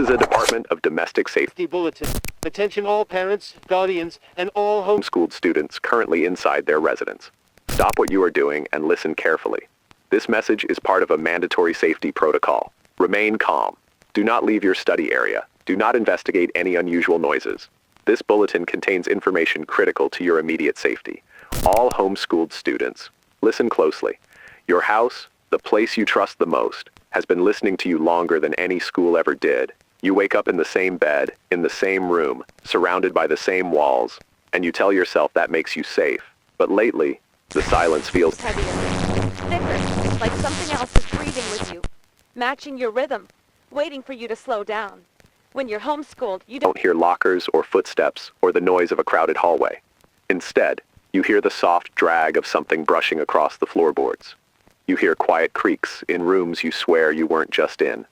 This is a Department of Domestic Safety Bulletin. Attention all parents, guardians, and all homeschooled students currently inside their residence. Stop what you are doing and listen carefully. This message is part of a mandatory safety protocol. Remain calm. Do not leave your study area. Do not investigate any unusual noises. This bulletin contains information critical to your immediate safety. All homeschooled students, listen closely. Your house, the place you trust the most, has been listening to you longer than any school ever did. You wake up in the same bed, in the same room, surrounded by the same walls, and you tell yourself that makes you safe. But lately, the silence feels heavier, thicker, like something else is breathing with you, matching your rhythm, waiting for you to slow down. When you're homeschooled, you don't hear lockers or footsteps or the noise of a crowded hallway. Instead, you hear the soft drag of something brushing across the floorboards. You hear quiet creaks in rooms you swear you weren't just in.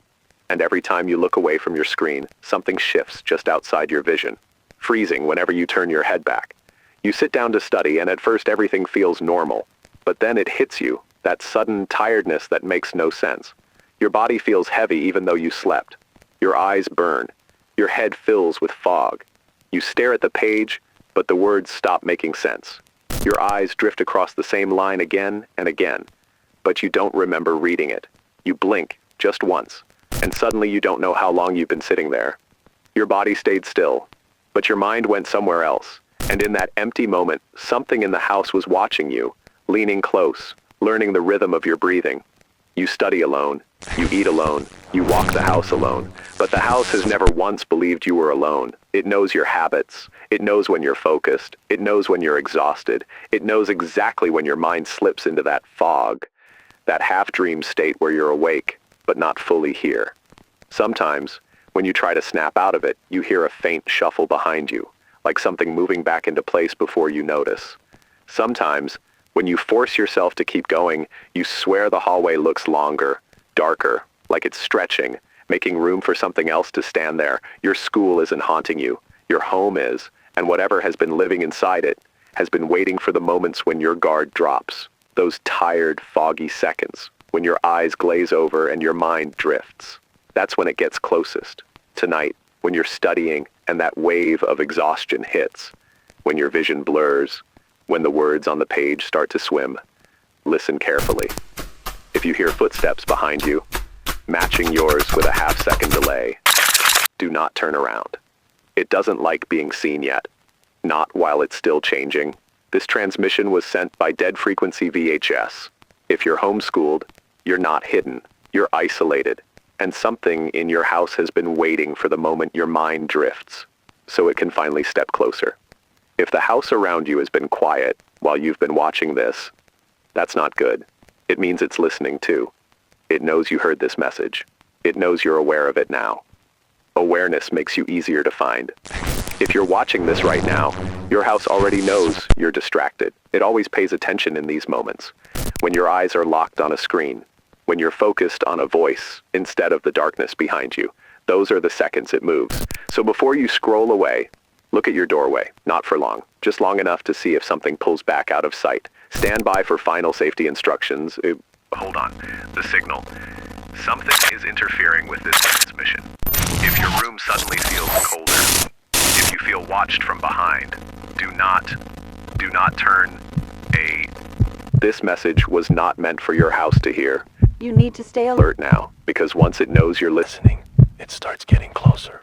And every time you look away from your screen, something shifts just outside your vision, freezing whenever you turn your head back. You sit down to study, and at first everything feels normal. But then it hits you, that sudden tiredness that makes no sense. Your body feels heavy even though you slept. Your eyes burn. Your head fills with fog. You stare at the page, but the words stop making sense. Your eyes drift across the same line again and again. But you don't remember reading it. You blink, just once, and suddenly you don't know how long you've been sitting there. Your body stayed still, but your mind went somewhere else, and in that empty moment, something in the house was watching you, leaning close, learning the rhythm of your breathing. You study alone, you eat alone, you walk the house alone, but the house has never once believed you were alone. It knows your habits, it knows when you're focused, it knows when you're exhausted, it knows exactly when your mind slips into that fog, that half-dream state where you're awake, but not fully here. Sometimes, when you try to snap out of it, you hear a faint shuffle behind you, like something moving back into place before you notice. Sometimes, when you force yourself to keep going, you swear the hallway looks longer, darker, like it's stretching, making room for something else to stand there. Your school isn't haunting you, your home is, and whatever has been living inside it has been waiting for the moments when your guard drops. Those tired, foggy seconds, when your eyes glaze over and your mind drifts. That's when it gets closest. Tonight, when you're studying and that wave of exhaustion hits, when your vision blurs, when the words on the page start to swim, listen carefully. If you hear footsteps behind you, matching yours with a half-second delay, do not turn around. It doesn't like being seen yet, not while it's still changing. This transmission was sent by dead frequency VHS. If you're homeschooled, you're not hidden, you're isolated, and something in your house has been waiting for the moment your mind drifts, so it can finally step closer. If the house around you has been quiet while you've been watching this, that's not good. It means it's listening too. It knows you heard this message. It knows you're aware of it now. Awareness makes you easier to find. If you're watching this right now, your house already knows you're distracted. It always pays attention in these moments. When your eyes are locked on a screen, when you're focused on a voice instead of the darkness behind you, those are the seconds it moves. So before you scroll away, look at your doorway, not for long, just long enough to see if something pulls back out of sight. Stand by for final safety instructions. Hold on, the signal. Something is interfering with this transmission. If your room suddenly feels colder, if you feel watched from behind, do not turn. This message was not meant for your house to hear. You need to stay Alert now, because once it knows you're listening, it starts getting closer.